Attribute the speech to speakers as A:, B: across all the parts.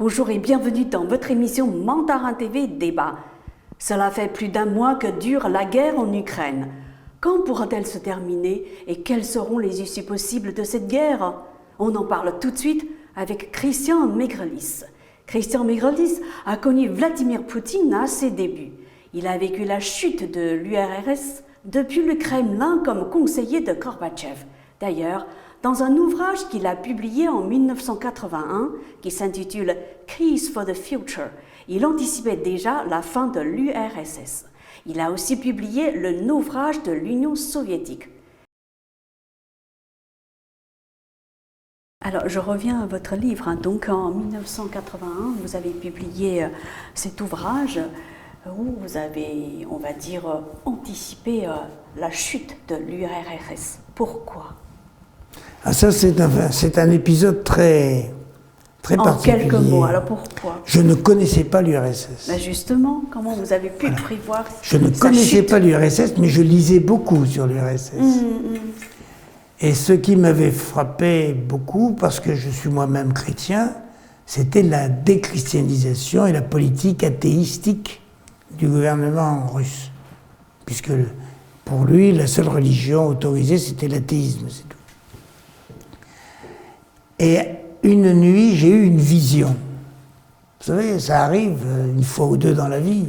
A: Bonjour et bienvenue dans votre émission Mandarin TV Débat. Cela fait plus d'un mois que dure la guerre en Ukraine. Quand pourra-t-elle se terminer et quelles seront les issues possibles de cette guerre? On en parle tout de suite avec Christian Maigrelis. Christian Maigrelis a connu Vladimir Poutine à ses débuts. Il a vécu la chute de l'URSS depuis le Kremlin comme conseiller de Gorbatchev. D'ailleurs, dans un ouvrage qu'il a publié en 1981, qui s'intitule « Keys for the Future », il anticipait déjà la fin de l'URSS. Il a aussi publié le naufrage de l'Union soviétique. Alors, je reviens à votre livre. Donc, en 1981, vous avez publié cet ouvrage où vous avez, on va dire, anticipé la chute de l'URSS. Pourquoi ?
B: Ah, ça, c'est un épisode très particulier.
A: En quelques mots, alors pourquoi?
B: Je ne connaissais pas l'URSS.
A: Ben justement, comment vous avez pu prévoir
B: Je ne connaissais pas l'URSS, mais je lisais beaucoup sur l'URSS. Et ce qui m'avait frappé beaucoup, parce que je suis moi-même chrétien, c'était la déchristianisation et la politique athéistique du gouvernement russe. Puisque pour lui, la seule religion autorisée, c'était l'athéisme, c'est tout. Et une nuit, j'ai eu une vision. Vous savez, ça arrive une fois ou deux dans la vie.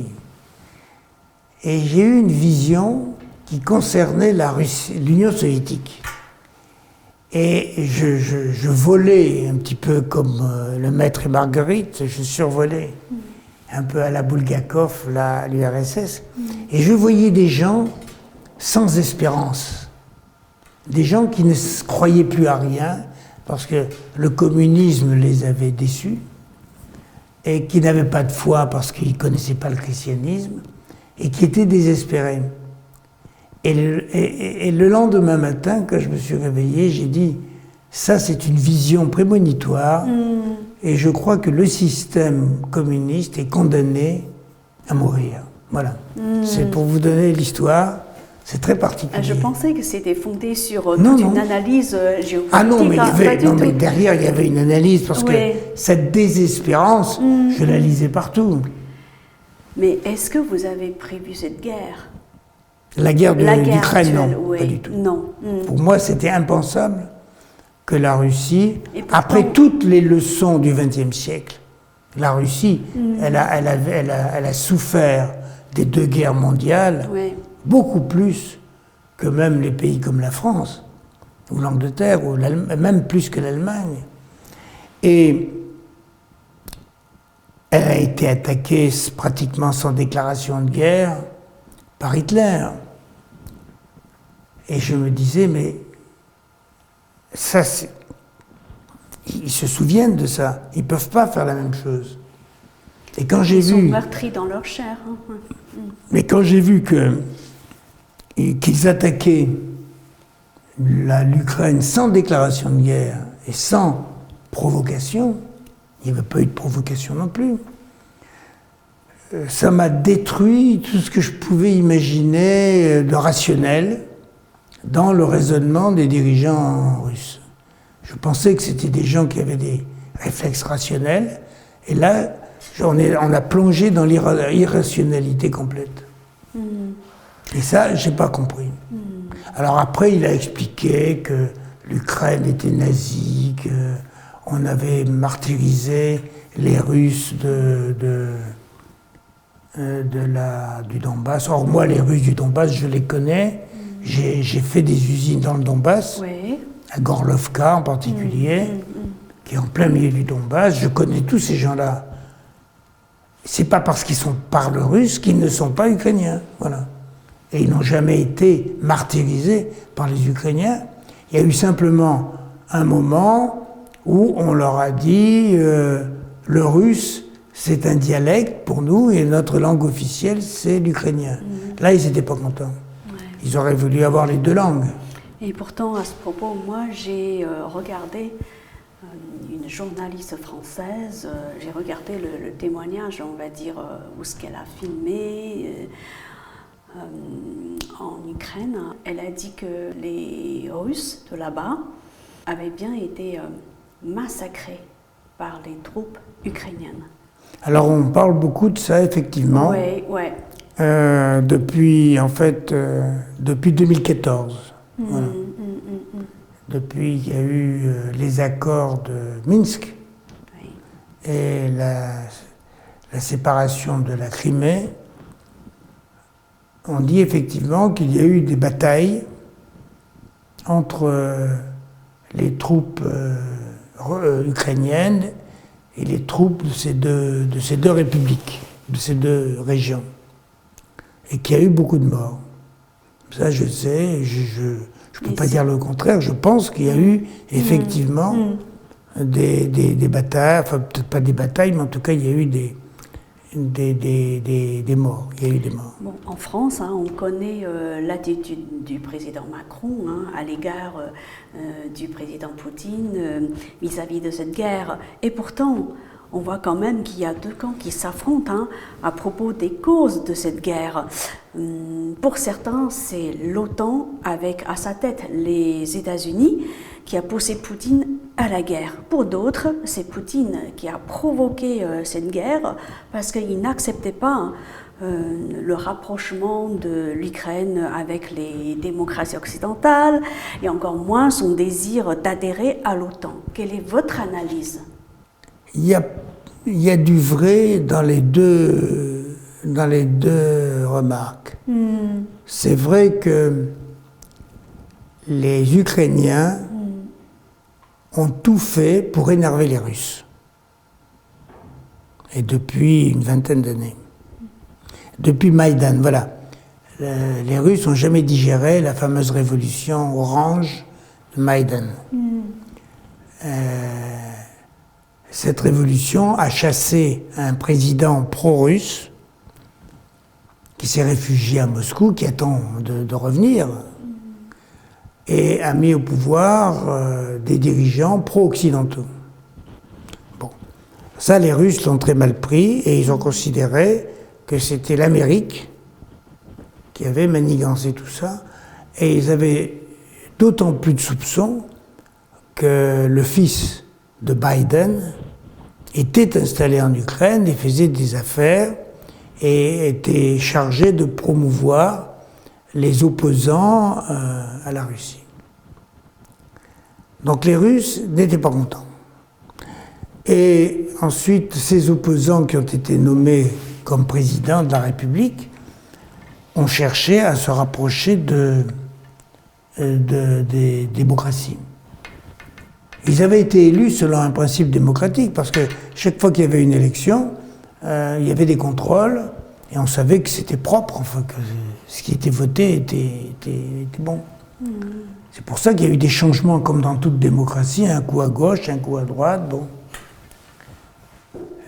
B: Et j'ai eu une vision qui concernait la Russie, l'Union soviétique. Et je volais un petit peu comme le maître et Marguerite, je survolais un peu à la Bulgakov, l'URSS. Et je voyais des gens sans espérance. Des gens qui ne croyaient plus à rien, parce que le communisme les avait déçus, et qui n'avaient pas de foi parce qu'ils ne connaissaient pas le christianisme, et qui étaient désespérés. Et le lendemain matin, quand je me suis réveillé, j'ai dit, ça c'est une vision prémonitoire, et je crois que le système communiste est condamné à mourir. Voilà. C'est pour vous donner l'histoire. C'est très particulier.
A: Je pensais que c'était fondé sur une analyse géopolitique.
B: Ah non, mais derrière, il y avait une analyse, parce que cette désespérance, je la lisais partout.
A: Mais est-ce que vous avez prévu cette guerre?
B: La guerre d'Ukraine, non, pas du tout.
A: Non.
B: Pour moi, c'était impensable que la Russie, après toutes les leçons du XXe siècle, la Russie, elle a souffert des deux guerres mondiales, beaucoup plus que même les pays comme la France, ou l'Angleterre, ou même plus que l'Allemagne. Et elle a été attaquée pratiquement sans déclaration de guerre par Hitler. Et je me disais, mais ça, ils se souviennent de ça, ils ne peuvent pas faire la même chose. Et quand j'ai vu...
A: Ils sont meurtris dans leur chair.
B: Mais quand j'ai vu qu'ils attaquaient l'Ukraine sans déclaration de guerre et sans provocation, il n'y avait pas eu de provocation non plus, ça m'a détruit tout ce que je pouvais imaginer de rationnel dans le raisonnement des dirigeants russes. Je pensais que c'était des gens qui avaient des réflexes rationnels, et là, on a plongé dans l'irrationalité complète. Et ça, j'ai pas compris. Alors après, il a expliqué que l'Ukraine était nazie, qu'on avait martyrisé les Russes du Donbass. Or, moi, les Russes du Donbass, je les connais. J'ai fait des usines dans le Donbass, à Gorlovka en particulier, qui est en plein milieu du Donbass. Je connais tous ces gens-là. C'est pas parce qu'ils parlent russe qu'ils ne sont pas ukrainiens. Voilà. Et ils n'ont jamais été martyrisés par les Ukrainiens. Il y a eu simplement un moment où on leur a dit le russe, c'est un dialecte pour nous et notre langue officielle, c'est l'ukrainien. Là, ils n'étaient pas contents. Ils auraient voulu avoir les deux langues.
A: Et pourtant, à ce propos, moi, j'ai regardé une journaliste française, j'ai regardé le témoignage, on va dire, où ce qu'elle a filmé en Ukraine. Elle a dit que les Russes de là-bas avaient bien été massacrés par les troupes ukrainiennes.
B: Alors on parle beaucoup de ça, effectivement.
A: Oui, oui.
B: Depuis 2014. Voilà. Depuis qu'il y a eu les accords de Minsk et la séparation de la Crimée, on dit effectivement qu'il y a eu des batailles entre les troupes ukrainiennes et les troupes de ces deux républiques, de ces deux régions, et qu'il y a eu beaucoup de morts. Ça, je sais, je ne peux pas dire le contraire, je pense qu'il y a eu effectivement des batailles, enfin peut-être pas des batailles, mais en tout cas il y a eu des morts. Il y a eu des morts.
A: Bon, en France, on connaît l'attitude du président Macron à l'égard du président Poutine vis-à-vis de cette guerre. Et pourtant, on voit quand même qu'il y a deux camps qui s'affrontent à propos des causes de cette guerre. Pour certains, c'est l'OTAN avec à sa tête les États-Unis qui a poussé Poutine à la guerre. Pour d'autres, c'est Poutine qui a provoqué cette guerre parce qu'il n'acceptait pas le rapprochement de l'Ukraine avec les démocraties occidentales et encore moins son désir d'adhérer à l'OTAN. Quelle est votre analyse ?
B: Il y a du vrai dans les deux remarques. C'est vrai que les Ukrainiens ont tout fait pour énerver les Russes. Et depuis une vingtaine d'années. Depuis Maïdan, voilà. Les Russes n'ont jamais digéré la fameuse révolution orange de Maïdan. Cette révolution a chassé un président pro-russe qui s'est réfugié à Moscou, qui attend de revenir, et a mis au pouvoir des dirigeants pro-occidentaux. Bon. Ça, les Russes l'ont très mal pris et ils ont considéré que c'était l'Amérique qui avait manigancé tout ça, et ils avaient d'autant plus de soupçons que le fils de Biden était installé en Ukraine et faisait des affaires et était chargé de promouvoir les opposants à la Russie. Donc les Russes n'étaient pas contents. Et ensuite, ces opposants qui ont été nommés comme présidents de la République ont cherché à se rapprocher des démocraties. Ils avaient été élus selon un principe démocratique, parce que chaque fois qu'il y avait une élection, il y avait des contrôles, et on savait que c'était propre, enfin, que ce qui était voté était bon. C'est pour ça qu'il y a eu des changements, comme dans toute démocratie, un coup à gauche, un coup à droite, bon.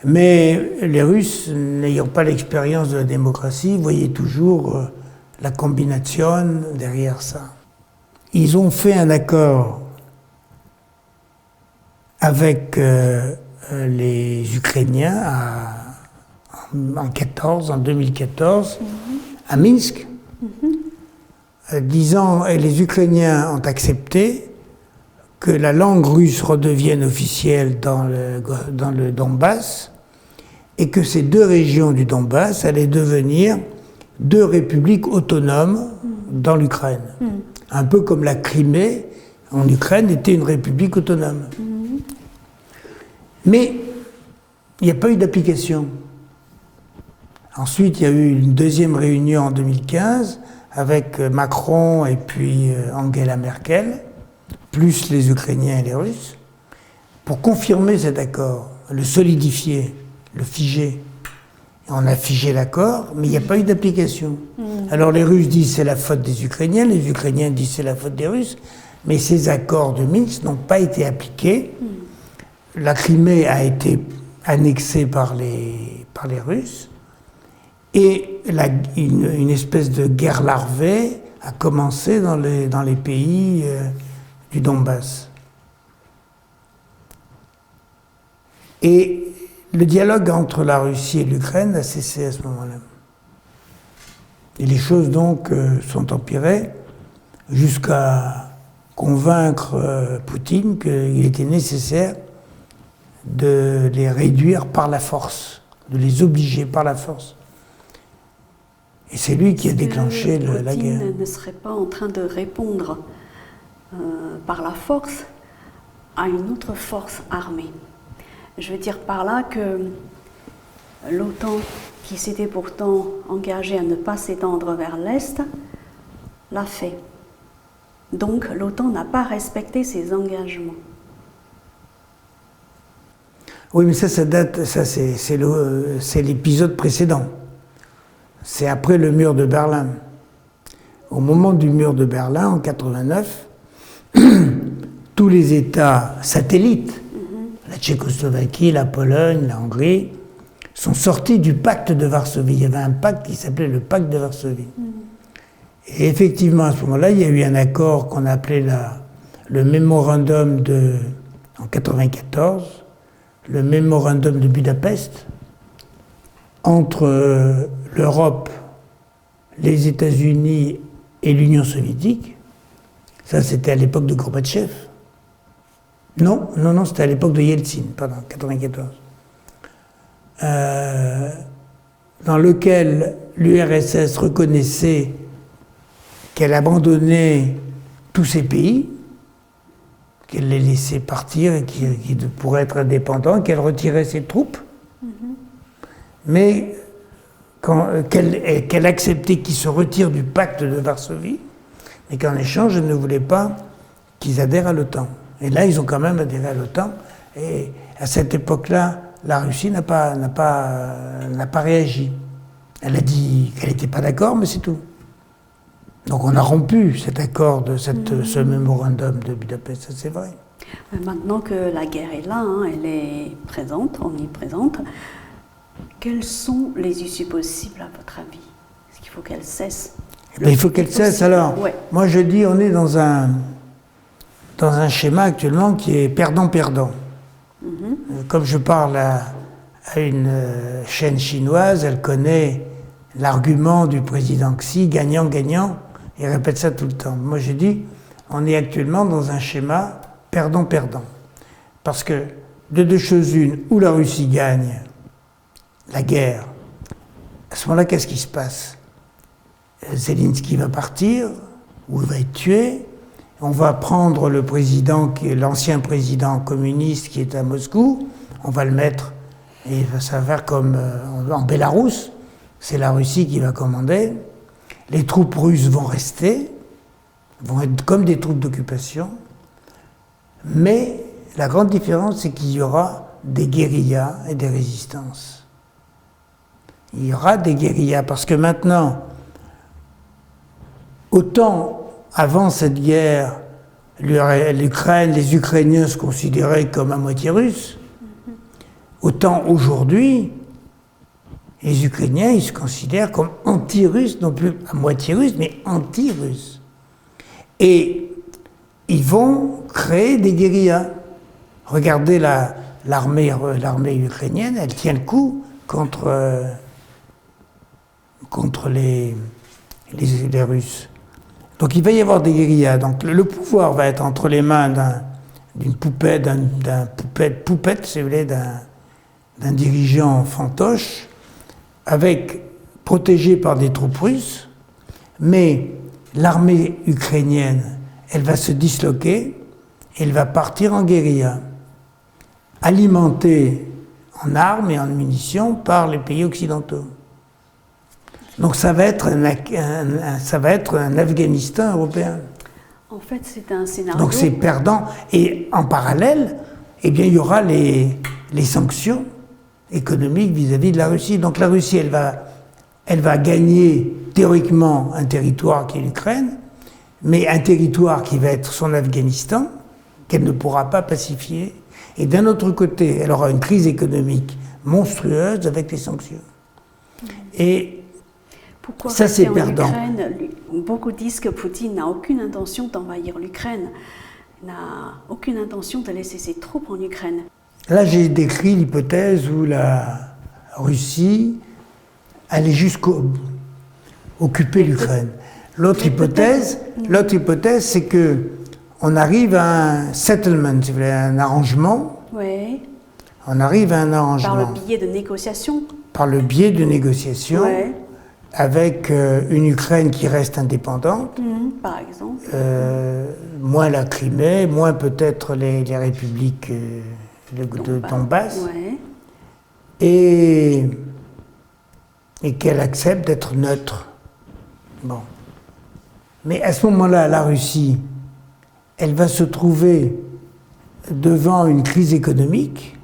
B: Mais les Russes, n'ayant pas l'expérience de la démocratie, voyaient toujours la combination derrière ça. Ils ont fait un accord avec les Ukrainiens en 2014, à Minsk, disant, et les Ukrainiens ont accepté que la langue russe redevienne officielle dans le Donbass, et que ces deux régions du Donbass allaient devenir deux républiques autonomes dans l'Ukraine. Un peu comme la Crimée en Ukraine était une république autonome. Mais il n'y a pas eu d'application. Ensuite, il y a eu une deuxième réunion en 2015 avec Macron et puis Angela Merkel, plus les Ukrainiens et les Russes, pour confirmer cet accord, le solidifier, le figer. On a figé l'accord, mais il n'y a pas eu d'application. Alors les Russes disent c'est la faute des Ukrainiens, les Ukrainiens disent c'est la faute des Russes, mais ces accords de Minsk n'ont pas été appliqués. La Crimée a été annexée par les Russes, et une espèce de guerre larvée a commencé dans les pays du Donbass. Et le dialogue entre la Russie et l'Ukraine a cessé à ce moment-là. Et les choses donc sont empirées jusqu'à convaincre Poutine qu'il était nécessaire de les réduire par la force, de les obliger par la force. Et c'est lui qui a déclenché la guerre.
A: Poutine ne serait pas en train de répondre par la force à une autre force armée. Je veux dire par là que l'OTAN, qui s'était pourtant engagée à ne pas s'étendre vers l'Est, l'a fait. Donc l'OTAN n'a pas respecté ses engagements.
B: Oui, mais ça date, c'est l'épisode précédent. C'est après le mur de Berlin. Au moment du mur de Berlin, en 89, tous les États satellites, la Tchécoslovaquie, la Pologne, la Hongrie, sont sortis du pacte de Varsovie. Il y avait un pacte qui s'appelait le pacte de Varsovie. Et effectivement, à ce moment-là, il y a eu un accord qu'on appelait le mémorandum en 94, le mémorandum de Budapest, entre l'Europe, les États-Unis et l'Union soviétique. Ça, c'était à l'époque de Gorbatchev. Non, c'était à l'époque de Yeltsin, pardon, 94. Dans lequel l'URSS reconnaissait qu'elle abandonnait tous ces pays, qu'elle les laissait partir et qui pourraient être indépendants, qu'elle retirait ses troupes, mais qu'elle acceptait qu'ils se retirent du pacte de Varsovie, mais qu'en échange, elle ne voulait pas qu'ils adhèrent à l'OTAN. Et là, ils ont quand même adhéré à l'OTAN, et à cette époque-là, la Russie n'a pas réagi. Elle a dit qu'elle n'était pas d'accord, mais c'est tout. Donc on a rompu cet accord, ce mémorandum de Budapest, ça c'est vrai.
A: Maintenant que la guerre est là, elle est présente, omniprésente, quelles sont les issues possibles à votre avis? Est-ce qu'il faut qu'elle cesse?
B: Il faut qu'elle cesse alors. Ouais. Moi je dis, on est dans un schéma actuellement qui est perdant-perdant. Comme je parle à une chaîne chinoise, elle connaît l'argument du président Xi, gagnant-gagnant, il répète ça tout le temps. Moi je dis, on est actuellement dans un schéma perdant-perdant. Parce que de deux choses une, ou la Russie gagne la guerre, à ce moment-là, qu'est-ce qui se passe? Zelensky va partir, ou il va être tué, on va prendre le président, l'ancien président communiste qui est à Moscou, on va le mettre, et ça va faire comme en Bélarus, c'est la Russie qui va commander, les troupes russes vont rester, vont être comme des troupes d'occupation, mais la grande différence, c'est qu'il y aura des guérillas et des résistances. Il y aura des guérillas, parce que maintenant, autant avant cette guerre, l'Ukraine, les Ukrainiens se considéraient comme à moitié russes, autant aujourd'hui, les Ukrainiens, ils se considèrent comme anti-russes, non plus à moitié russes, mais anti-russes. Et ils vont créer des guérillas. Regardez l'armée ukrainienne, elle tient le coup contre les Russes. Donc il va y avoir des guérillas. Donc le pouvoir va être entre les mains d'une poupette, si vous voulez, d'un dirigeant fantoche, protégé par des troupes russes, mais l'armée ukrainienne, elle va se disloquer, elle va partir en guérilla, alimentée en armes et en munitions par les pays occidentaux. Donc ça va être un Afghanistan européen.
A: En fait, c'est un scénario.
B: Donc c'est perdant. Et en parallèle, eh bien, il y aura les sanctions économiques vis-à-vis de la Russie. Donc la Russie, elle va gagner théoriquement un territoire qui est l'Ukraine, mais un territoire qui va être son Afghanistan, qu'elle ne pourra pas pacifier. Et d'un autre côté, elle aura une crise économique monstrueuse avec les sanctions. Et
A: pourquoi
B: ça, c'est perdant.
A: Beaucoup disent que Poutine n'a aucune intention d'envahir l'Ukraine, n'a aucune intention de laisser ses troupes en Ukraine.
B: Là, j'ai décrit l'hypothèse où la Russie allait jusqu'au occuper l'Ukraine. L'autre hypothèse, c'est que on arrive à un settlement, un arrangement,
A: ouais,
B: On arrive à un arrangement.
A: Par le biais de négociations.
B: Par le biais de négociations,
A: Ouais.
B: avec une Ukraine qui reste indépendante,
A: Par exemple.
B: moins la Crimée, moins peut-être les républiques de Donbass,
A: Ouais.
B: et qu'elle accepte d'être neutre. Bon. Mais à ce moment-là, la Russie, elle va se trouver devant une crise économique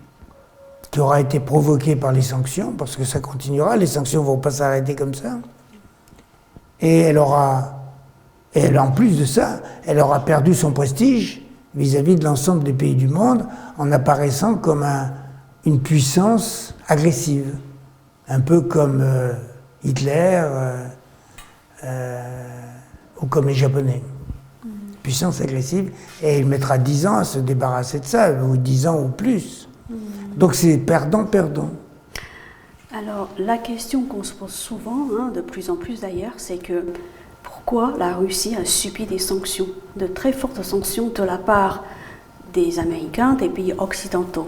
B: qui aura été provoquée par les sanctions, parce que ça continuera, les sanctions ne vont pas s'arrêter comme ça. Et en plus de ça, elle aura perdu son prestige vis-à-vis de l'ensemble des pays du monde en apparaissant comme une puissance agressive. Un peu comme Hitler ou comme les Japonais. Puissance agressive, et il mettra 10 ans à se débarrasser de ça, ou 10 ans ou plus. Donc c'est perdant-perdant.
A: Alors, la question qu'on se pose souvent, de plus en plus d'ailleurs, c'est que pourquoi la Russie a subi des sanctions, de très fortes sanctions de la part des Américains, des pays occidentaux.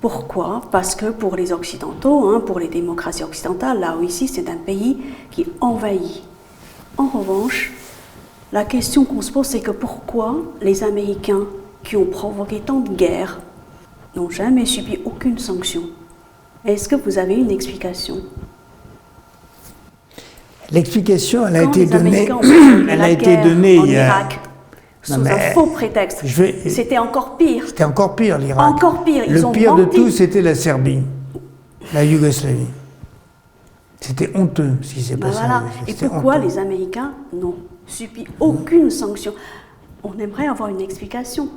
A: Pourquoi? Parce que pour les Occidentaux, pour les démocraties occidentales, la Russie c'est un pays qui envahit. En revanche, la question qu'on se pose, c'est que pourquoi les Américains, qui ont provoqué tant de guerres, n'ont jamais subi aucune sanction? Est-ce que vous avez une explication?
B: L'explication, elle a
A: Quand
B: été
A: les
B: donnée.
A: Américains ont fait
B: Elle
A: la
B: a été
A: guerre
B: donnée
A: en
B: il y a.
A: Irak sous un faux prétexte. C'était encore pire.
B: C'était encore pire, l'Irak.
A: Encore pire. Ils
B: Le
A: ont
B: pire de
A: menti.
B: tout, c'était la Serbie, la Yougoslavie. C'était honteux ce qui s'est
A: Ben
B: passé.
A: voilà. Et
B: C'était
A: pourquoi
B: honteux.
A: les Américains n'ont subi aucune sanction? On aimerait avoir une explication.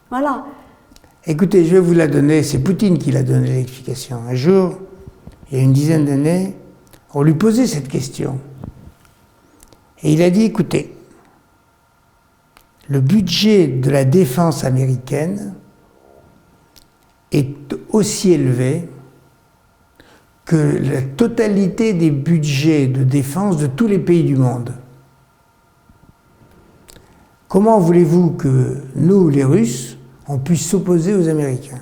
A: Voilà.
B: Écoutez, je vais vous la donner. C'est Poutine qui l'a donné l'explication. Un jour, il y a une dizaine d'années, on lui posait cette question. Et il a dit, écoutez, le budget de la défense américaine est aussi élevé que la totalité des budgets de défense de tous les pays du monde. Comment voulez-vous que nous, les Russes, on puisse s'opposer aux Américains?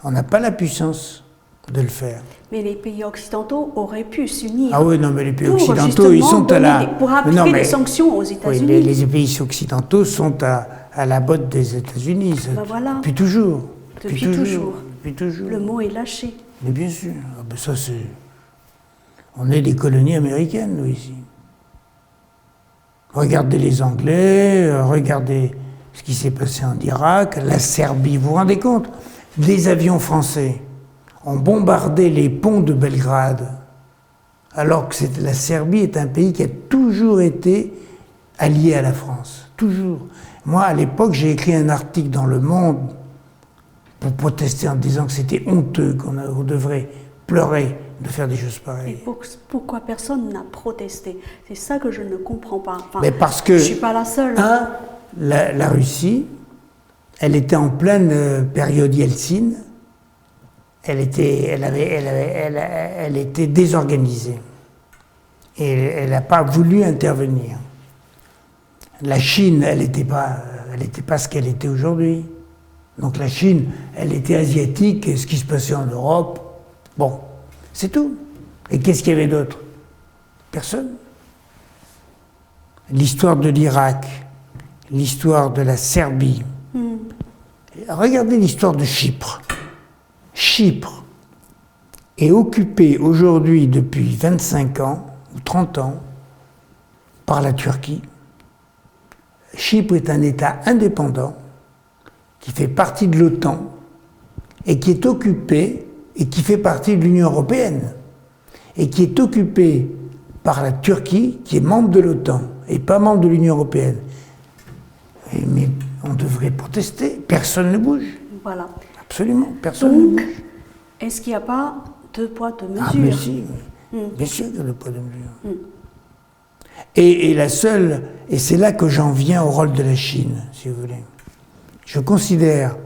B: On n'a pas la puissance de le faire.
A: Mais les pays occidentaux auraient pu s'unir.
B: Ah oui, non, mais les pays
A: pour
B: occidentaux, ils sont à la...
A: pour appliquer des sanctions aux États-Unis.
B: Oui, mais les pays occidentaux sont à la botte des États-Unis.
A: Ben voilà.
B: Depuis toujours.
A: Depuis toujours.
B: Depuis toujours.
A: Le mot est lâché.
B: Mais bien sûr. Ah ben ça, c'est... On est des colonies américaines, nous, ici. Regardez les Anglais, regardez ce qui s'est passé en Irak, la Serbie. Vous vous rendez compte? Des avions français ont bombardé les ponts de Belgrade, alors que la Serbie est un pays qui a toujours été allié à la France. Toujours. Moi, à l'époque, j'ai écrit un article dans Le Monde pour protester en disant que c'était honteux, qu'on devrait pleurer de faire des choses pareilles.
A: Et pourquoi personne n'a protesté? C'est ça que je ne comprends pas. Enfin,
B: mais parce que,
A: je ne suis pas la seule.
B: La Russie, elle était en pleine période Yeltsin. Elle était désorganisée. Et elle n'a pas voulu intervenir. La Chine, elle n'était pas ce qu'elle était aujourd'hui. Donc la Chine, elle était asiatique, et ce qui se passait en Europe, bon, c'est tout. Et qu'est-ce qu'il y avait d'autre? Personne. L'histoire de l'Irak, l'histoire de la Serbie. Regardez l'histoire de Chypre. Chypre est occupée aujourd'hui depuis 25 ans ou 30 ans par la Turquie. Chypre est un État indépendant qui fait partie de l'OTAN et qui est occupé et qui fait partie de l'Union européenne et qui est occupé par la Turquie qui est membre de l'OTAN et pas membre de l'Union européenne. Mais on devrait protester, personne ne bouge.
A: Voilà.
B: Absolument, personne ne bouge.
A: Est-ce qu'il n'y a pas deux poids, deux mesures?
B: Ah, mais si, bien sûr qu'il y a deux poids, deux mesures. Et la seule, et c'est là que j'en viens au rôle de la Chine, si vous voulez. Je considère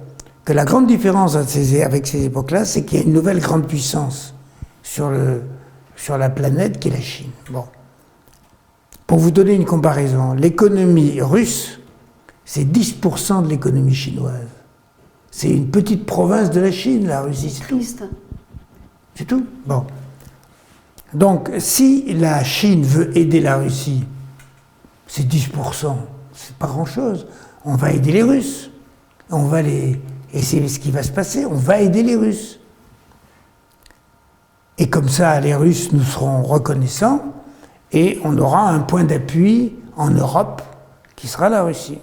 B: que la grande différence avec ces époques-là, c'est qu'il y a une nouvelle grande puissance sur la planète qui est la Chine. Bon. Pour vous donner une comparaison, l'économie russe, c'est 10% de l'économie chinoise. C'est une petite province de la Chine, la Russie, c'est tout.
A: Triste.
B: C'est tout. Bon. Donc, si la Chine veut aider la Russie, c'est 10%, c'est pas grand-chose. On va aider les Russes. Et c'est ce qui va se passer, on va aider les Russes. Et comme ça, les Russes nous seront reconnaissants et on aura un point d'appui en Europe qui sera la Russie.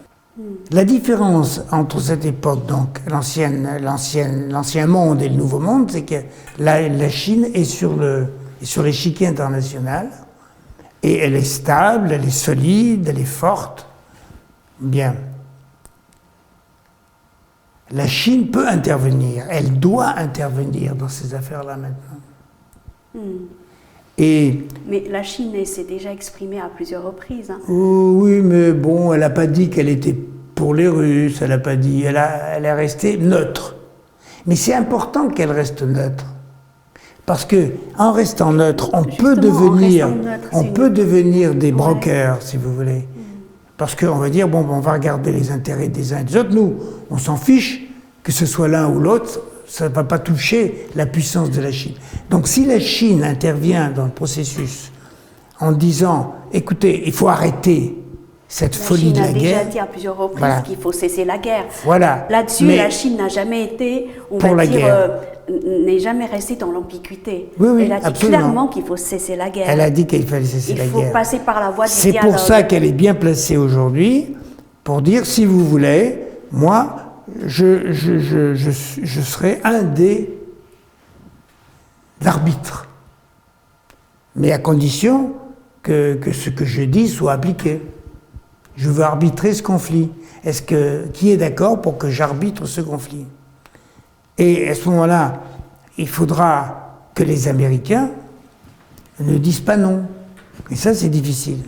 B: La différence entre cette époque, donc l'ancien monde et le nouveau monde, c'est que la Chine est sur l'échiquier international et elle est stable, elle est solide, elle est forte. Bien. La Chine peut intervenir, elle doit intervenir dans ces affaires-là maintenant.
A: Mais la Chine s'est déjà exprimée à plusieurs reprises. Hein.
B: Oui, mais bon, elle n'a pas dit qu'elle était pour les Russes, elle n'a pas dit, elle est restée neutre. Mais c'est important qu'elle reste neutre. Parce que en restant neutre, on peut devenir des brokers, si vous voulez. Parce qu'on va dire, bon, on va regarder les intérêts des uns et des autres. Nous, on s'en fiche, que ce soit l'un ou l'autre, ça ne va pas toucher la puissance de la Chine. Donc si la Chine intervient dans le processus en disant, écoutez, il faut arrêter cette folie de la guerre.
A: La Chine a déjà dit à plusieurs reprises qu'il faut cesser la guerre.
B: Voilà.
A: Là-dessus, la Chine n'a jamais été, n'est jamais restée dans l'ambiguïté.
B: Oui,
A: elle a dit
B: absolument.
A: clairement qu'il faut cesser la guerre.
B: Elle a dit qu'il fallait cesser la guerre.
A: Il faut passer par la voie du
B: dialogue. C'est pour ça qu'elle est bien placée aujourd'hui pour dire, si vous voulez, moi, je serai un des arbitres. Mais à condition que ce que je dis soit appliqué. Je veux arbitrer ce conflit. Qui est d'accord pour que j'arbitre ce conflit? Et à ce moment-là, il faudra que les Américains ne disent pas non. Et ça, c'est difficile.